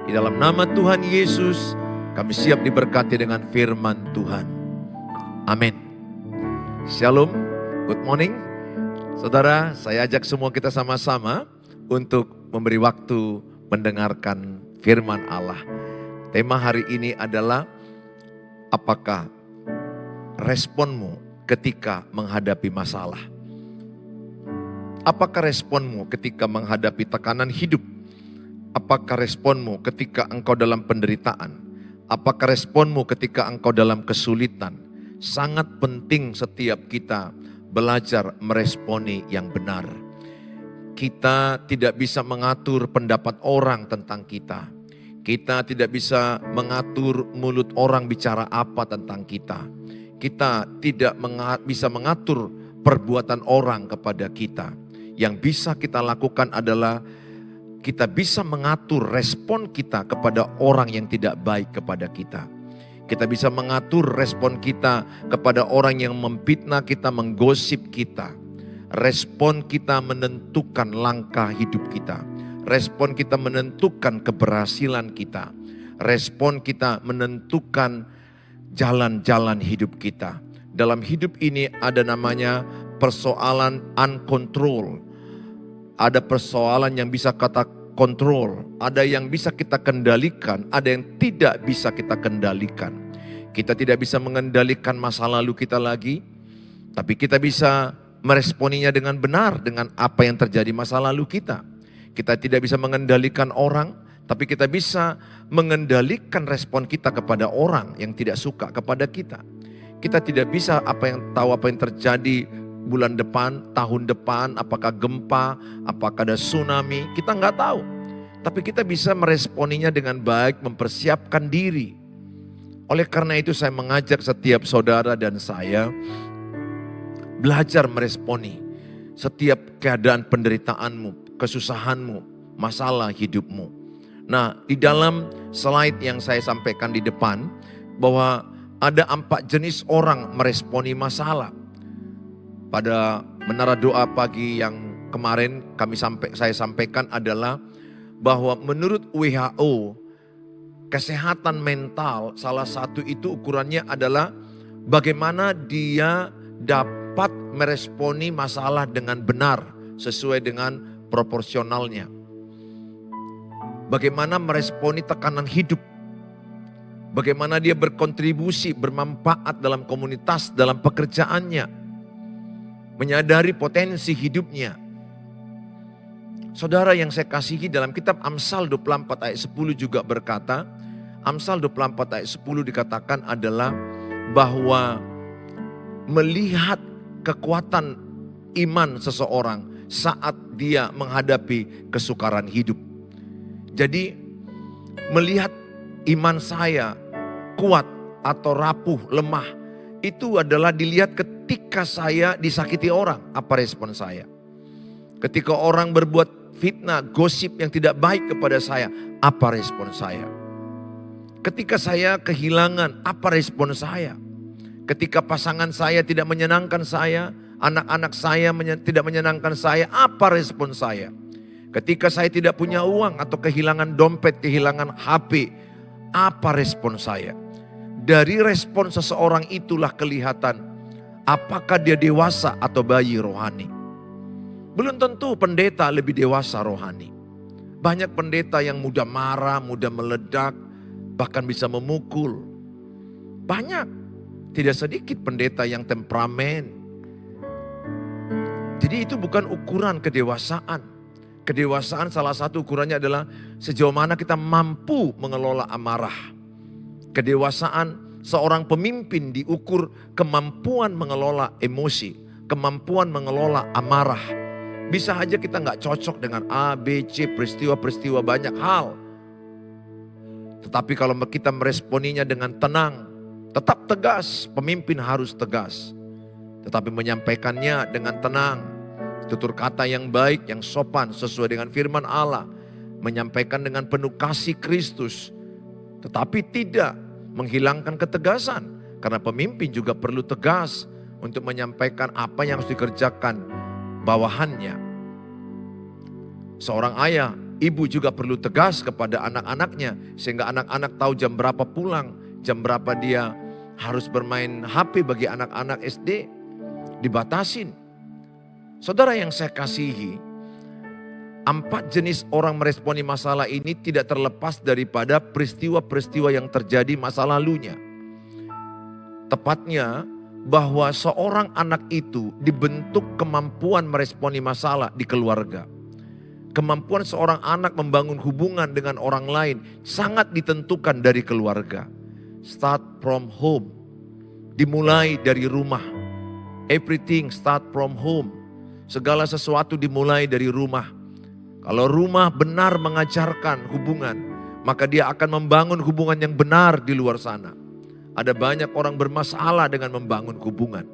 Di dalam nama Tuhan Yesus, kami siap diberkati dengan firman Tuhan. Amin. Shalom, good morning. Saudara, saya ajak semua kita sama-sama untuk memberi waktu mendengarkan firman Allah. Tema hari ini adalah, apakah responmu ketika menghadapi masalah? Apakah responmu ketika menghadapi tekanan hidup? Apakah responmu ketika engkau dalam penderitaan? Apakah responmu ketika engkau dalam kesulitan? Sangat penting setiap kita belajar meresponi yang benar. Kita tidak bisa mengatur pendapat orang tentang kita. Kita tidak bisa mengatur mulut orang bicara apa tentang kita. Kita tidak bisa mengatur perbuatan orang kepada kita. Yang bisa kita lakukan adalah kita bisa mengatur respon kita kepada orang yang tidak baik kepada kita. Kita bisa mengatur respon kita kepada orang yang memfitnah kita, menggosip kita. Respon kita menentukan langkah hidup kita. Respon kita menentukan keberhasilan kita. Respon kita menentukan jalan-jalan hidup kita. Dalam hidup ini ada namanya persoalan uncontrol. Ada persoalan yang bisa kita kontrol, ada yang bisa kita kendalikan, ada yang tidak bisa kita kendalikan. Kita tidak bisa mengendalikan masa lalu kita lagi, tapi kita bisa meresponinya dengan benar dengan apa yang terjadi masa lalu kita. Kita tidak bisa mengendalikan orang, tapi kita bisa mengendalikan respon kita kepada orang yang tidak suka kepada kita. Kita tidak bisa tahu apa yang terjadi bulan depan, tahun depan, apakah gempa, apakah ada tsunami, kita nggak tahu. Tapi kita bisa meresponinya dengan baik, mempersiapkan diri. Oleh karena itu saya mengajak setiap saudara dan saya belajar meresponi setiap keadaan penderitaanmu, kesusahanmu, masalah hidupmu. Nah, di dalam slide yang saya sampaikan di depan, bahwa ada 4 jenis orang meresponi masalah. Pada menara doa pagi yang kemarin saya sampaikan adalah bahwa menurut WHO, kesehatan mental salah satu itu ukurannya adalah bagaimana dia dapat meresponi masalah dengan benar sesuai dengan proporsionalnya. Bagaimana meresponi tekanan hidup. Bagaimana dia berkontribusi, bermanfaat dalam komunitas, dalam pekerjaannya. Menyadari potensi hidupnya. Saudara yang saya kasihi, dalam kitab Amsal 24 ayat 10 juga berkata, Amsal 24 ayat 10 dikatakan adalah bahwa melihat kekuatan iman seseorang saat dia menghadapi kesukaran hidup. Jadi melihat iman saya kuat atau rapuh, lemah, itu adalah dilihat ketika saya disakiti orang, apa respon saya. Ketika orang berbuat fitnah, gosip yang tidak baik kepada saya, apa respon saya. Ketika saya kehilangan, apa respon saya. Ketika pasangan saya tidak menyenangkan saya, anak-anak saya tidak menyenangkan saya, apa respon saya. Ketika saya tidak punya uang atau kehilangan dompet, kehilangan HP, apa respon saya. Dari respon seseorang itulah kelihatan apakah dia dewasa atau bayi rohani. Belum tentu pendeta lebih dewasa rohani. Banyak pendeta yang mudah marah, mudah meledak, bahkan bisa memukul. Banyak, tidak sedikit pendeta yang temperamen. Jadi itu bukan ukuran kedewasaan. Kedewasaan salah satu ukurannya adalah sejauh mana kita mampu mengelola amarah. Kedewasaan seorang pemimpin diukur kemampuan mengelola emosi, kemampuan mengelola amarah. Bisa aja kita nggak cocok dengan A, B, C, peristiwa-peristiwa banyak hal. Tetapi kalau kita meresponinya dengan tenang, tetap tegas, pemimpin harus tegas. Tetapi menyampaikannya dengan tenang, tutur kata yang baik, yang sopan, sesuai dengan firman Allah. Menyampaikan dengan penuh kasih Kristus, tetapi tidak menghilangkan ketegasan. Karena pemimpin juga perlu tegas untuk menyampaikan apa yang harus dikerjakan bawahannya. Seorang ayah ibu juga perlu tegas kepada anak-anaknya. Sehingga anak-anak tahu jam berapa pulang, jam berapa dia harus bermain HP. Bagi anak-anak SD dibatasin. Saudara yang saya kasihi, 4 jenis orang meresponi masalah ini tidak terlepas daripada peristiwa-peristiwa yang terjadi masa lalunya. Tepatnya bahwa seorang anak itu dibentuk kemampuan meresponi masalah di keluarga. Kemampuan seorang anak membangun hubungan dengan orang lain sangat ditentukan dari keluarga. Start from home. Dimulai dari rumah. Everything start from home. Segala sesuatu dimulai dari rumah. Kalau rumah benar mengajarkan hubungan, maka dia akan membangun hubungan yang benar di luar sana. Ada banyak orang bermasalah dengan membangun hubungan.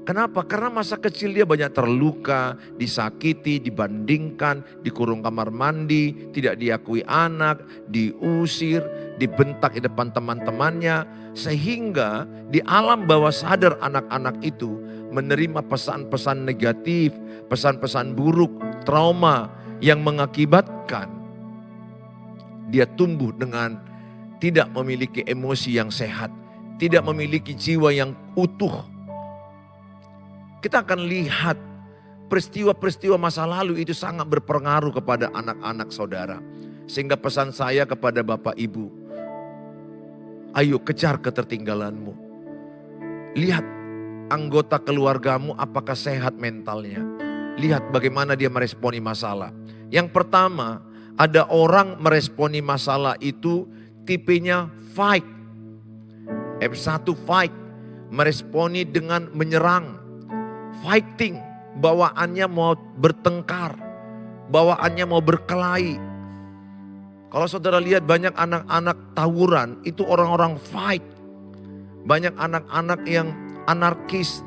Kenapa? Karena masa kecil dia banyak terluka, disakiti, dibandingkan, dikurung kamar mandi, tidak diakui anak, diusir, dibentak di depan teman-temannya. Sehingga di alam bawah sadar anak-anak itu menerima pesan-pesan negatif, pesan-pesan buruk, trauma yang mengakibatkan dia tumbuh dengan tidak memiliki emosi yang sehat, tidak memiliki jiwa yang utuh. Kita akan lihat peristiwa-peristiwa masa lalu itu sangat berpengaruh kepada anak-anak saudara. Sehingga pesan saya kepada Bapak Ibu, ayo kejar ketertinggalanmu. Lihat anggota keluargamu apakah sehat mentalnya. Lihat bagaimana dia meresponi masalah. Yang pertama, ada orang meresponi masalah itu tipenya fight. F1 fight, meresponi dengan menyerang. Fighting, bawaannya mau bertengkar, bawaannya mau berkelahi. Kalau saudara lihat banyak anak-anak tawuran, itu orang-orang fight. Banyak anak-anak yang anarkis,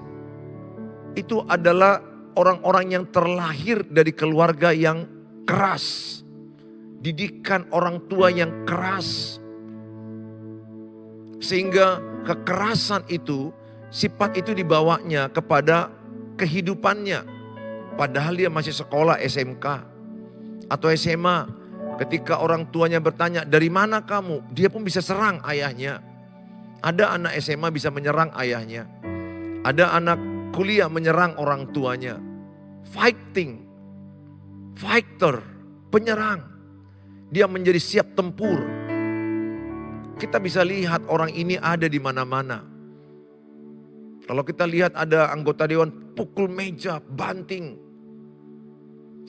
itu adalah orang-orang yang terlahir dari keluarga yang keras. Didikan orang tua yang keras. Sehingga kekerasan itu, sifat itu dibawanya kepada kehidupannya. Padahal dia masih sekolah SMK atau SMA. Ketika orang tuanya bertanya, dari mana kamu? Dia pun bisa serang ayahnya. Ada anak SMA bisa menyerang ayahnya. Ada anak kuliah menyerang orang tuanya. Fighting, fighter, penyerang. Dia menjadi siap tempur. Kita bisa lihat orang ini ada di mana-mana. Kalau kita lihat ada anggota dewan pukul meja, banting.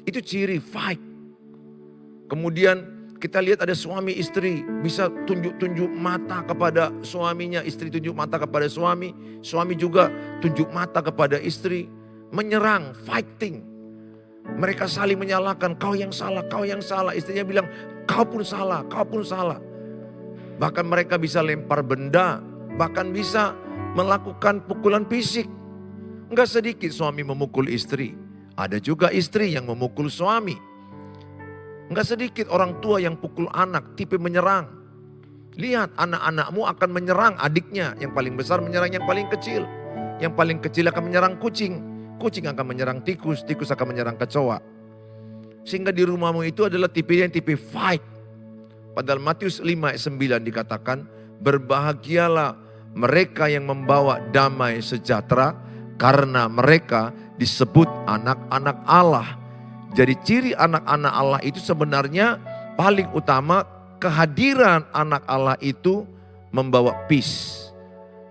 Itu ciri fight. Kemudian kita lihat ada suami istri bisa tunjuk-tunjuk mata kepada suaminya. Istri tunjuk mata kepada suami. Suami juga tunjuk mata kepada istri. Menyerang, fighting. Mereka saling menyalahkan, kau yang salah, kau yang salah. Istrinya bilang, kau pun salah, kau pun salah. Bahkan mereka bisa lempar benda, bahkan bisa melakukan pukulan fisik. Enggak sedikit suami memukul istri. Ada juga istri yang memukul suami. Enggak sedikit orang tua yang pukul anak, tipe menyerang. Lihat anak-anakmu akan menyerang adiknya. Yang paling besar menyerang yang paling kecil. Yang paling kecil akan menyerang kucing. Kucing akan menyerang tikus, tikus akan menyerang kecoa. Sehingga di rumahmu itu adalah tipe yang tipe fight. Padahal Matius 5 ayat 9 dikatakan, berbahagialah mereka yang membawa damai sejahtera karena mereka disebut anak-anak Allah. Jadi ciri anak-anak Allah itu sebenarnya paling utama kehadiran anak Allah itu membawa peace,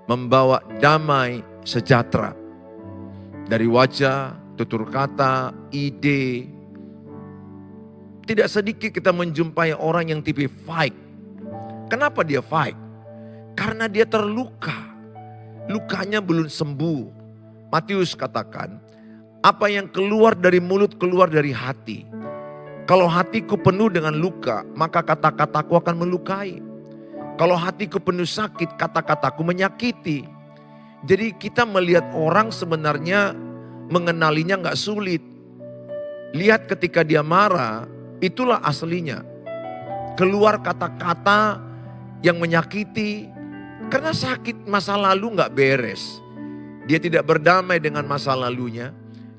membawa damai sejahtera. Dari wajah, tutur kata, ide. Tidak sedikit kita menjumpai orang yang tipe fight. Kenapa dia fight? Karena dia terluka. Lukanya belum sembuh. Matius katakan, apa yang keluar dari mulut keluar dari hati. Kalau hatiku penuh dengan luka, maka kata-kataku akan melukai. Kalau hatiku penuh sakit, kata-kataku menyakiti. Jadi kita melihat orang sebenarnya mengenalinya gak sulit. Lihat ketika dia marah, itulah aslinya. Keluar kata-kata yang menyakiti. Karena sakit masa lalu gak beres. Dia tidak berdamai dengan masa lalunya.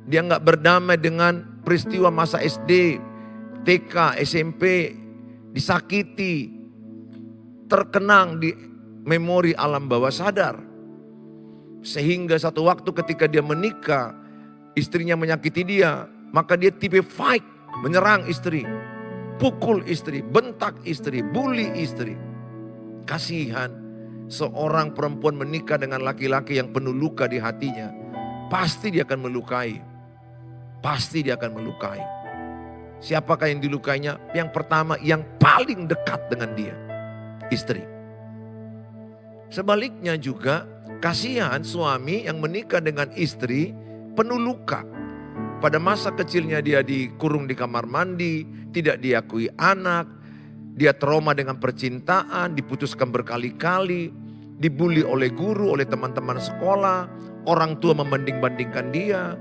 Dia gak berdamai dengan peristiwa masa SD. TK, SMP, disakiti, terkenang di memori alam bawah sadar. Sehingga satu waktu ketika dia menikah, istrinya menyakiti dia, maka dia tipe fight, menyerang istri, pukul istri, bentak istri, bully istri. Kasihan, seorang perempuan menikah dengan laki-laki yang penuh luka di hatinya, pasti dia akan melukai. Pasti dia akan melukai. Siapakah yang dilukainya? Yang pertama, yang paling dekat dengan dia, istri. Sebaliknya juga, kasihan suami yang menikah dengan istri penuh luka. Pada masa kecilnya dia dikurung di kamar mandi, tidak diakui anak, dia trauma dengan percintaan, diputuskan berkali-kali, dibully oleh guru, oleh teman-teman sekolah, orang tua membanding-bandingkan dia.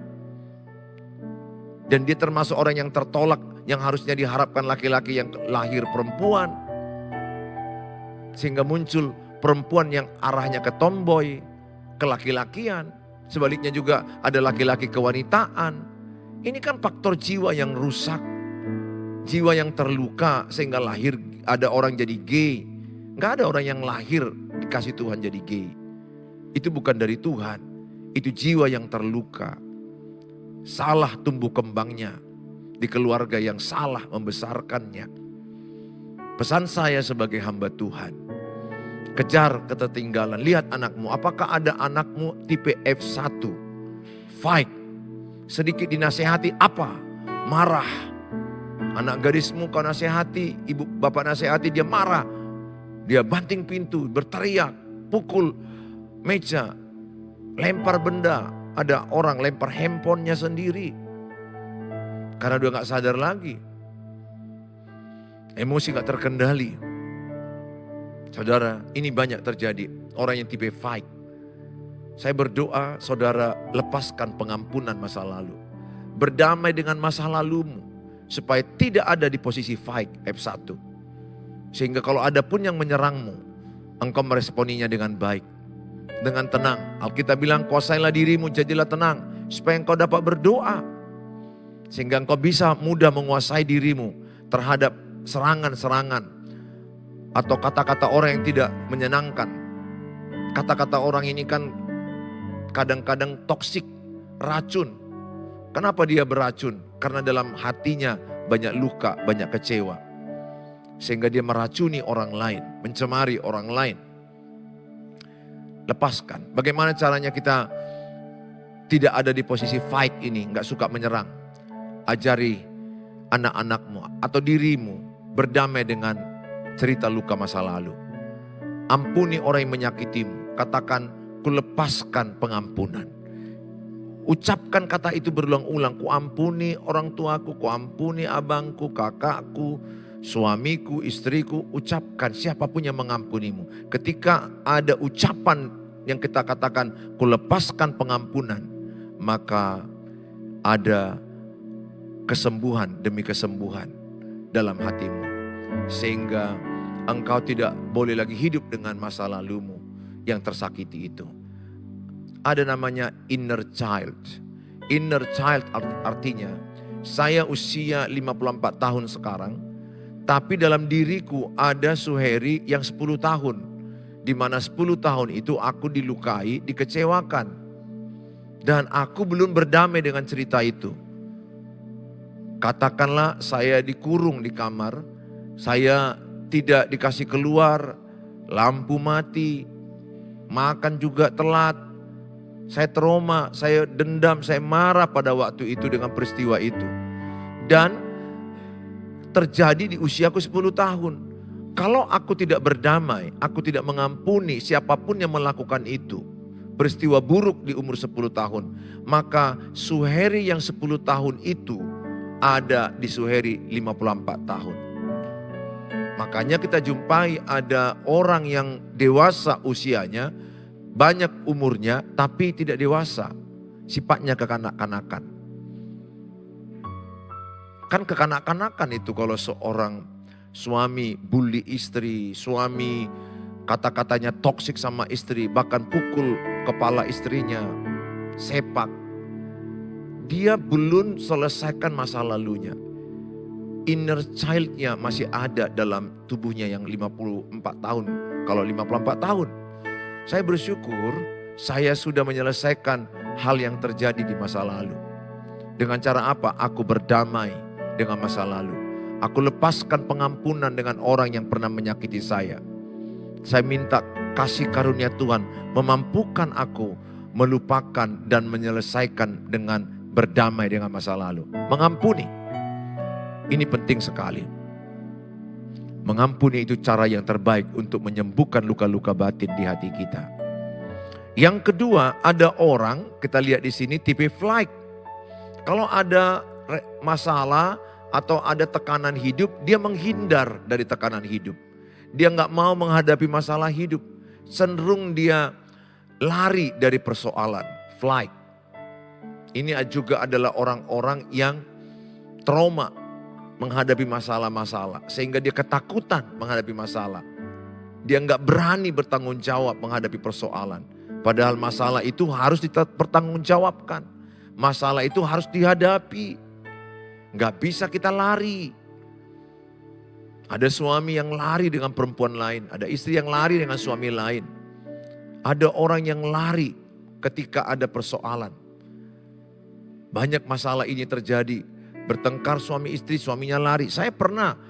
Dan dia termasuk orang yang tertolak, yang harusnya diharapkan laki-laki yang lahir perempuan. Sehingga muncul perempuan yang arahnya ke tomboy, ke laki-lakian. Sebaliknya juga ada laki-laki kewanitaan. Ini kan faktor jiwa yang rusak. Jiwa yang terluka sehingga lahir ada orang jadi gay. Gak ada orang yang lahir dikasih Tuhan jadi gay. Itu bukan dari Tuhan. Itu jiwa yang terluka. Salah tumbuh kembangnya. Di keluarga yang salah membesarkannya. Pesan saya sebagai hamba Tuhan. Kejar ketertinggalan. Lihat anakmu. Apakah ada anakmu tipe F1? Fight. Sedikit dinasehati apa? Marah. Anak gadismu kau nasihati. Ibu bapak nasihati dia marah. Dia banting pintu. Berteriak. Pukul meja. Lempar benda. Ada orang lempar handphonenya sendiri. Karena dia gak sadar lagi. Emosi gak terkendali. Saudara, ini banyak terjadi. Orang yang tipe fight. Saya berdoa, saudara lepaskan pengampunan masa lalu. Berdamai dengan masa lalumu. Supaya tidak ada di posisi fight F1. Sehingga kalau ada pun yang menyerangmu, engkau meresponinya dengan baik. Dengan tenang. Alkitab bilang, kuasailah dirimu, jadilah tenang. Supaya engkau dapat berdoa. Sehingga engkau bisa mudah menguasai dirimu terhadap serangan-serangan. Atau kata-kata orang yang tidak menyenangkan. Kata-kata orang ini kan kadang-kadang toksik, racun. Kenapa dia beracun? Karena dalam hatinya banyak luka, banyak kecewa. Sehingga dia meracuni orang lain, mencemari orang lain. Lepaskan. Bagaimana caranya kita tidak ada di posisi fight ini, gak suka menyerang. Ajari anak-anakmu atau dirimu berdamai dengan cerita luka masa lalu. Ampuni orang yang menyakitimu. Katakan, ku lepaskan pengampunan. Ucapkan kata itu berulang-ulang. Ku ampuni orang tuaku, ku ampuni abangku, kakakku, suamiku, istriku. Ucapkan siapapun yang mengampunimu. Ketika ada ucapan yang kita katakan, ku lepaskan pengampunan. Maka ada kesembuhan demi kesembuhan dalam hatimu. Sehingga engkau tidak boleh lagi hidup dengan masa lalumu yang tersakiti itu. Ada namanya inner child. Inner child artinya saya usia 54 tahun sekarang. Tapi dalam diriku ada Suheri yang 10 tahun. Di mana 10 tahun itu aku dilukai, dikecewakan. Dan aku belum berdamai dengan cerita itu. Katakanlah saya dikurung di kamar. Saya tidak dikasih keluar, lampu mati, makan juga telat. Saya trauma, saya dendam, saya marah pada waktu itu dengan peristiwa itu. Dan terjadi di usiaku 10 tahun. Kalau aku tidak berdamai, aku tidak mengampuni siapapun yang melakukan itu. Peristiwa buruk di umur 10 tahun. Maka Suheri yang 10 tahun itu ada di Suheri 54 tahun. Makanya kita jumpai ada orang yang dewasa usianya, banyak umurnya tapi tidak dewasa. Sifatnya kekanak-kanakan. Kan kekanak-kanakan itu kalau seorang suami bully istri, suami kata-katanya toksik sama istri, bahkan pukul kepala istrinya, sepak. Dia belum selesaikan masa lalunya. inner child-nya masih ada dalam tubuhnya yang 54 tahun. Kalau 54 tahun, saya bersyukur saya sudah menyelesaikan hal yang terjadi di masa lalu. Dengan cara apa? Aku berdamai dengan masa lalu. Aku lepaskan pengampunan dengan orang yang pernah menyakiti saya. Saya minta kasih karunia Tuhan memampukan aku melupakan dan menyelesaikan dengan berdamai dengan masa lalu. Mengampuni. Ini penting sekali. Mengampuni itu cara yang terbaik untuk menyembuhkan luka-luka batin di hati kita. Yang kedua, ada orang, kita lihat di sini tipe flight. Kalau ada masalah atau ada tekanan hidup, dia menghindar dari tekanan hidup. Dia nggak mau menghadapi masalah hidup. Cenderung dia lari dari persoalan, flight. Ini juga adalah orang-orang yang trauma menghadapi masalah-masalah. Sehingga dia ketakutan menghadapi masalah. Dia nggak berani bertanggung jawab menghadapi persoalan. Padahal masalah itu harus dipertanggungjawabkan. Masalah itu harus dihadapi. Nggak bisa kita lari. Ada suami yang lari dengan perempuan lain. Ada istri yang lari dengan suami lain. Ada orang yang lari ketika ada persoalan. Banyak masalah ini terjadi. Bertengkar suami istri, suaminya lari. Saya pernah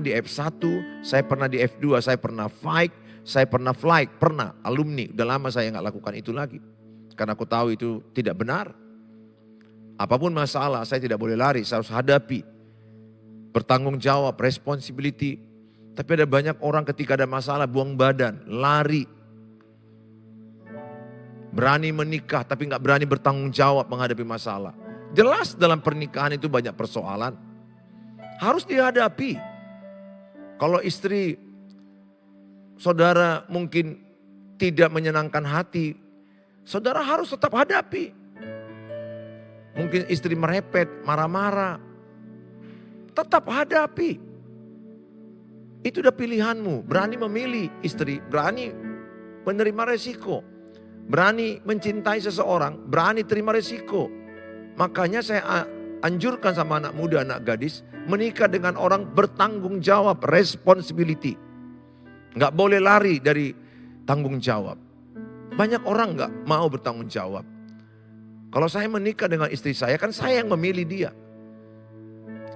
di F1, saya pernah di F2, saya pernah fight, saya pernah flight, pernah alumni. Udah lama saya nggak lakukan itu lagi. Karena aku tahu itu tidak benar. Apapun masalah, saya tidak boleh lari, saya harus hadapi. Bertanggung jawab, responsibility. Tapi ada banyak orang ketika ada masalah buang badan, lari. Berani menikah tapi nggak berani bertanggung jawab menghadapi masalah. Jelas dalam pernikahan itu banyak persoalan. Harus dihadapi. Kalau istri saudara mungkin tidak menyenangkan hati, saudara harus tetap hadapi. Mungkin istri merepet, marah-marah. Tetap hadapi. Itu udah pilihanmu. Berani memilih istri, berani menerima resiko. Berani mencintai seseorang, berani terima resiko. Makanya saya anjurkan sama anak muda, anak gadis, menikah dengan orang bertanggung jawab, responsibility. Nggak boleh lari dari tanggung jawab. Banyak orang nggak mau bertanggung jawab. Kalau saya menikah dengan istri saya, kan saya yang memilih dia.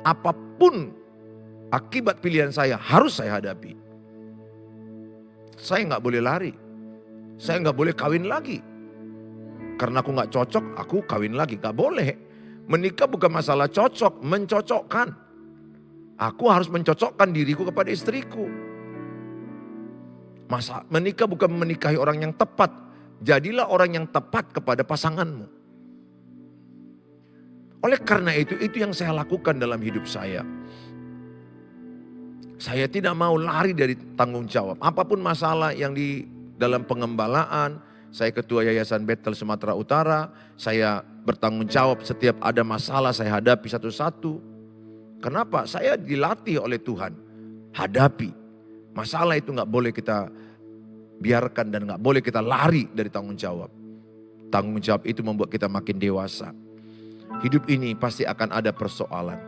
Apapun akibat pilihan saya harus saya hadapi. Saya nggak boleh lari. Saya nggak boleh kawin lagi. Karena aku nggak cocok, aku kawin lagi. Nggak boleh. Menikah bukan masalah cocok, mencocokkan. Aku harus mencocokkan diriku kepada istriku. Menikah bukan menikahi orang yang tepat. Jadilah orang yang tepat kepada pasanganmu. Oleh karena itu yang saya lakukan dalam hidup saya. Saya tidak mau lari dari tanggung jawab. Apapun masalah yang di dalam pengembalaan, saya ketua Yayasan Bethel Sumatera Utara, saya bertanggung jawab setiap ada masalah saya hadapi satu-satu. Kenapa? Saya dilatih oleh Tuhan. Hadapi. Masalah itu gak boleh kita biarkan dan gak boleh kita lari dari tanggung jawab. Tanggung jawab itu membuat kita makin dewasa. Hidup ini pasti akan ada persoalan.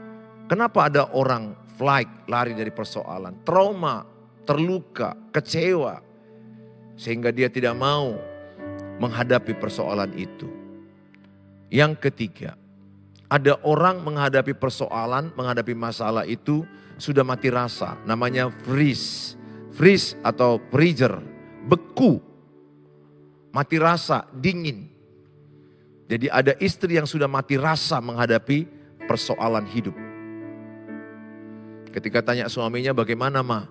Kenapa ada orang flight, lari dari persoalan, trauma, terluka, kecewa. Sehingga dia tidak mau menghadapi persoalan itu. Yang ketiga, ada orang menghadapi persoalan, menghadapi masalah itu sudah mati rasa. Namanya freeze. Freeze atau freezer, beku. Mati rasa, dingin. Jadi ada istri yang sudah mati rasa menghadapi persoalan hidup. Ketika tanya suaminya, bagaimana ma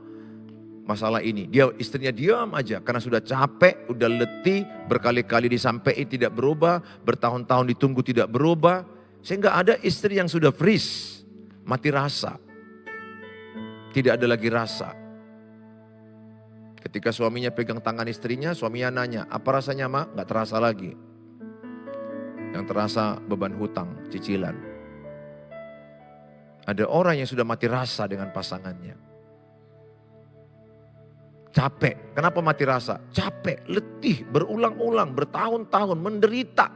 masalah ini? Istrinya diam aja karena sudah capek, udah letih, berkali-kali disampaikan tidak berubah, bertahun-tahun ditunggu tidak berubah. Sehingga ada istri yang sudah freeze, mati rasa. Tidak ada lagi rasa. Ketika suaminya pegang tangan istrinya, suaminya nanya, apa rasanya ma? Gak terasa lagi. Yang terasa beban hutang, cicilan. Ada orang yang sudah mati rasa dengan pasangannya. Capek. Kenapa mati rasa? Capek, letih, berulang-ulang, bertahun-tahun, menderita.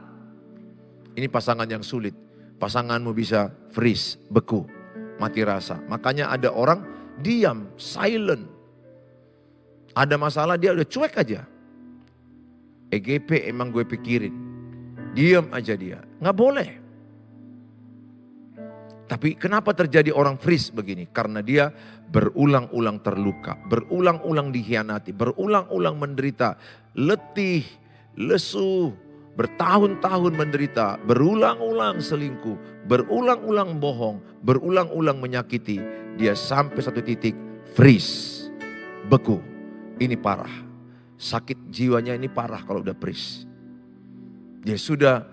Ini pasangan yang sulit. Pasanganmu bisa freeze, beku. mati rasa. Makanya ada orang diam, silent. Ada masalah dia udah cuek aja. EGP emang gue pikirin. Diam aja dia. Nggak boleh. Tapi kenapa terjadi orang freeze begini? Karena dia berulang-ulang terluka, berulang-ulang dikhianati, berulang-ulang menderita, letih, lesu, bertahun-tahun menderita, berulang-ulang selingkuh, berulang-ulang bohong, berulang-ulang menyakiti. Dia sampai satu titik freeze, beku. Ini parah. Sakit jiwanya ini parah kalau udah freeze. Dia sudah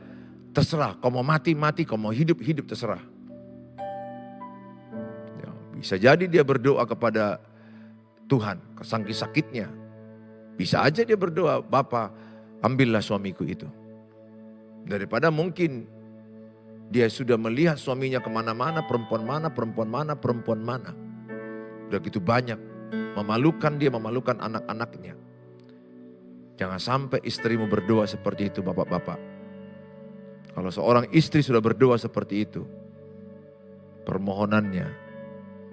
terserah, kau mau mati, mati, kau mau hidup, hidup, terserah. Bisa jadi dia berdoa kepada Tuhan, saking sakitnya. Bisa aja dia berdoa, Bapa ambillah suamiku itu. Daripada mungkin dia sudah melihat suaminya kemana-mana, perempuan mana, perempuan mana, perempuan mana. Udah gitu banyak, memalukan dia, memalukan anak-anaknya. Jangan sampai istrimu berdoa seperti itu bapak-bapak. Kalau seorang istri sudah berdoa seperti itu, permohonannya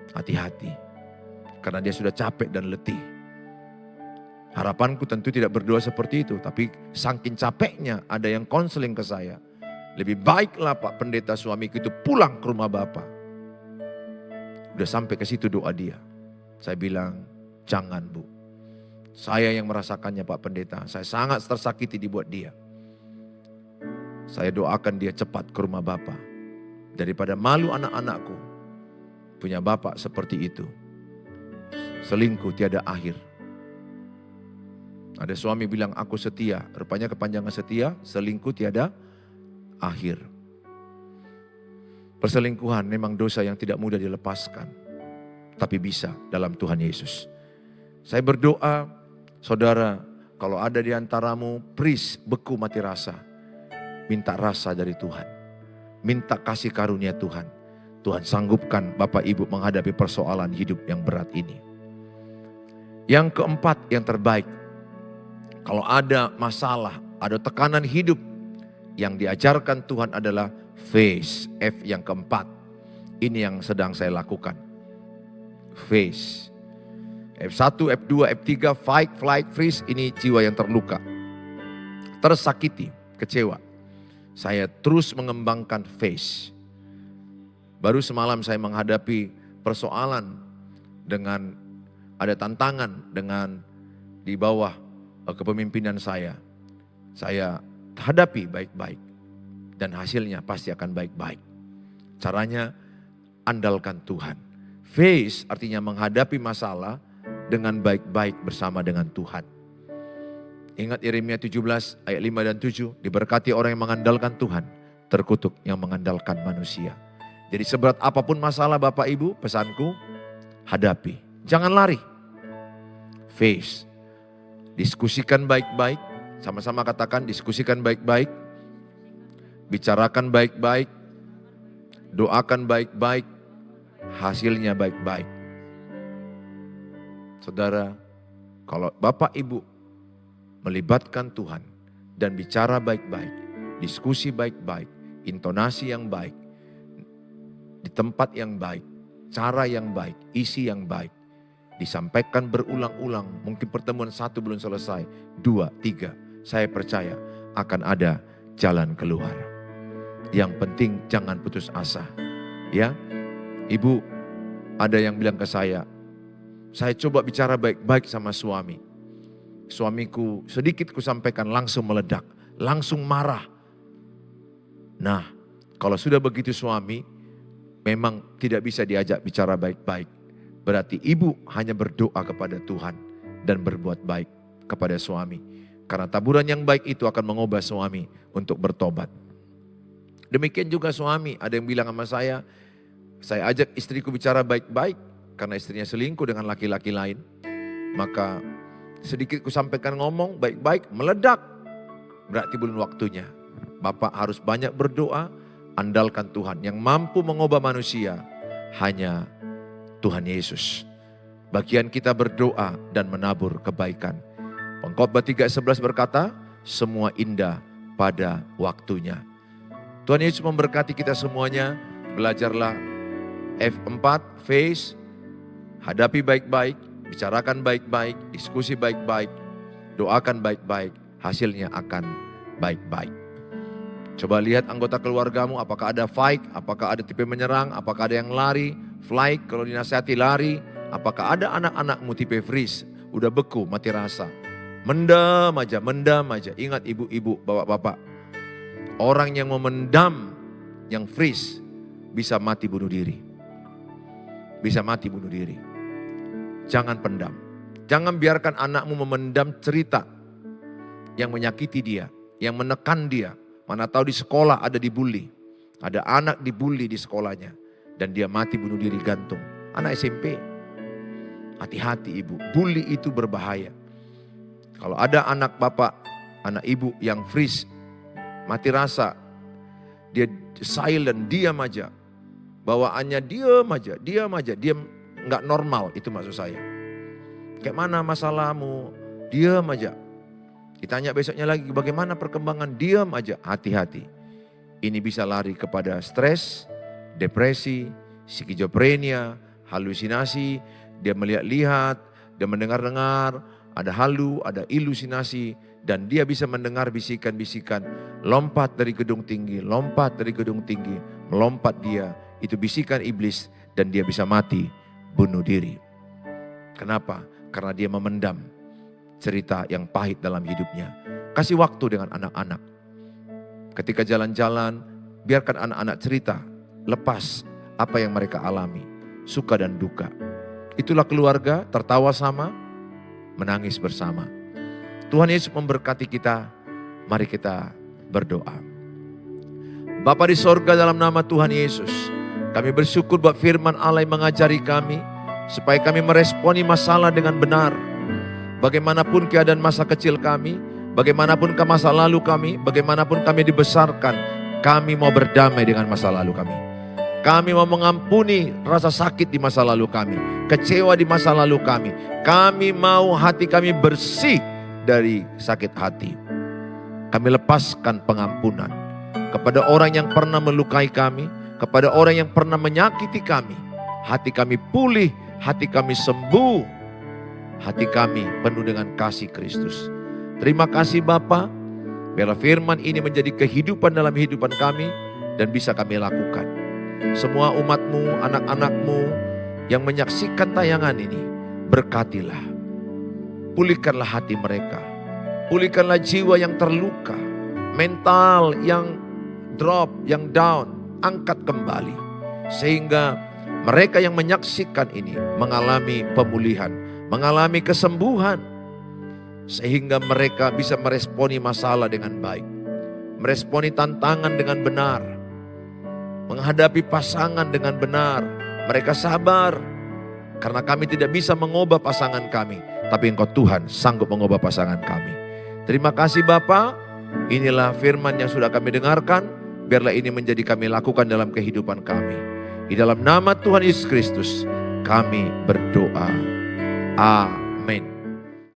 hati-hati, karena dia sudah capek dan letih. Harapanku tentu tidak berdoa seperti itu, tapi saking capeknya ada yang konseling ke saya. Lebih baiklah Pak Pendeta suamiku itu pulang ke rumah Bapak. Udah sampai ke situ doa dia. Saya bilang, jangan Bu. Saya yang merasakannya Pak Pendeta, saya sangat tersakiti dibuat dia. Saya doakan dia cepat ke rumah Bapak. Daripada malu anak-anakku. Punya bapak seperti itu. Selingkuh tiada akhir. Ada suami bilang aku setia. Rupanya kepanjangan setia, selingkuh tiada akhir. Perselingkuhan memang dosa yang tidak mudah dilepaskan. Tapi bisa dalam Tuhan Yesus. Saya berdoa, saudara, kalau ada di antaramu please beku mati rasa. Minta rasa dari Tuhan. Minta kasih karunia Tuhan. Tuhan sanggupkan Bapak Ibu menghadapi persoalan hidup yang berat ini. Yang keempat, yang terbaik. Kalau ada masalah, ada tekanan hidup, yang diajarkan Tuhan adalah face, F yang keempat. Ini yang sedang saya lakukan. Face. F1, F2, F3, fight, flight, freeze, ini jiwa yang terluka. Tersakiti, kecewa. Saya terus mengembangkan face. Baru semalam saya menghadapi persoalan dengan ada tantangan dengan di bawah kepemimpinan saya. Saya hadapi baik-baik dan hasilnya pasti akan baik-baik. Caranya andalkan Tuhan. Face artinya menghadapi masalah dengan baik-baik bersama dengan Tuhan. Ingat Yeremia 17 ayat 5 dan 7, diberkati orang yang mengandalkan Tuhan, terkutuk yang mengandalkan manusia. Jadi seberat apapun masalah Bapak Ibu, pesanku, hadapi. Jangan lari. Face. Diskusikan baik-baik. Sama-sama katakan diskusikan baik-baik. Bicarakan baik-baik. Doakan baik-baik. Hasilnya baik-baik. Saudara, kalau Bapak Ibu melibatkan Tuhan dan bicara baik-baik, diskusi baik-baik, intonasi yang baik, di tempat yang baik, cara yang baik, isi yang baik. Disampaikan berulang-ulang, mungkin pertemuan 1 belum selesai, 2, 3. Saya percaya akan ada jalan keluar. Yang penting jangan putus asa. Ya, Ibu ada yang bilang ke saya coba bicara baik-baik sama suami. Suamiku sedikit ku sampaikan langsung meledak, langsung marah. Nah, kalau sudah begitu suami, memang tidak bisa diajak bicara baik-baik. Berarti ibu hanya berdoa kepada Tuhan dan berbuat baik kepada suami. Karena taburan yang baik itu akan mengubah suami untuk bertobat. Demikian juga suami, ada yang bilang sama saya ajak istriku bicara baik-baik karena istrinya selingkuh dengan laki-laki lain. Maka sedikit ku sampaikan ngomong baik-baik, meledak. Berarti belum waktunya. Bapak harus banyak berdoa, andalkan Tuhan. Yang mampu mengubah manusia hanya Tuhan Yesus. Bagian kita berdoa dan menabur kebaikan. Pengkhotbah 3:11 berkata, semua indah pada waktunya. Tuhan Yesus memberkati kita semuanya. Belajarlah F4, face, hadapi baik-baik, bicarakan baik-baik, diskusi baik-baik, doakan baik-baik, hasilnya akan baik-baik. Coba lihat anggota keluargamu, apakah ada fight, apakah ada tipe menyerang, apakah ada yang lari, flight, kalau dinasihati lari, apakah ada anak-anakmu tipe freeze, udah beku, mati rasa. Mendam aja. Ingat ibu-ibu, bapak-bapak, orang yang memendam, yang freeze, bisa mati bunuh diri. Bisa mati bunuh diri. Jangan pendam. Jangan biarkan anakmu memendam cerita yang menyakiti dia, yang menekan dia. Mana tahu di sekolah ada dibully. Ada anak dibully di sekolahnya. Dan dia mati bunuh diri gantung. Anak SMP. Hati-hati ibu. Bully itu berbahaya. Kalau ada anak bapak, anak ibu yang freeze, mati rasa. Dia silent, diam aja. Bawaannya diam aja. Dia nggak normal, itu maksud saya. Kayak mana masalahmu? Diam aja. Ditanya besoknya lagi, bagaimana perkembangan? Diam aja, hati-hati. Ini bisa lari kepada stres, depresi, skizofrenia, halusinasi. Dia melihat-lihat, dia mendengar-dengar, ada halu, ada ilusinasi. Dan dia bisa mendengar bisikan-bisikan, lompat dari gedung tinggi, melompat dia. Itu bisikan iblis dan dia bisa mati, bunuh diri. Kenapa? Karena dia memendam cerita yang pahit dalam hidupnya. Kasih waktu dengan anak-anak. Ketika jalan-jalan, biarkan anak-anak cerita, lepas apa yang mereka alami, suka dan duka. Itulah keluarga, tertawa sama, menangis bersama. Tuhan Yesus memberkati kita, mari kita berdoa. Bapa di sorga, dalam nama Tuhan Yesus, kami bersyukur buat firman Allah yang mengajari kami, supaya kami meresponi masalah dengan benar. Bagaimanapun keadaan masa kecil kami, bagaimanapun ke masa lalu kami, bagaimanapun kami dibesarkan, kami mau berdamai dengan masa lalu kami. Kami mau mengampuni rasa sakit di masa lalu kami, kecewa di masa lalu kami. Kami mau hati kami bersih dari sakit hati. Kami lepaskan pengampunan kepada orang yang pernah melukai kami, kepada orang yang pernah menyakiti kami. Hati kami pulih, hati kami sembuh. Hati kami penuh dengan kasih Kristus. Terima kasih Bapa, biarlah firman ini menjadi kehidupan dalam kehidupan kami dan bisa kami lakukan. Semua umat-Mu, anak-anak-Mu yang menyaksikan tayangan ini, berkatilah. Pulihkanlah hati mereka. Pulihkanlah jiwa yang terluka, mental yang drop, yang down, angkat kembali. Sehingga mereka yang menyaksikan ini mengalami pemulihan, mengalami kesembuhan, sehingga mereka bisa meresponi masalah dengan baik, meresponi tantangan dengan benar, menghadapi pasangan dengan benar. Mereka sabar, karena kami tidak bisa mengubah pasangan kami, tapi Engkau Tuhan sanggup mengubah pasangan kami. Terima kasih Bapa, inilah firman yang sudah kami dengarkan, biarlah ini menjadi kami lakukan dalam kehidupan kami. Di dalam nama Tuhan Yesus Kristus, kami berdoa. Amin.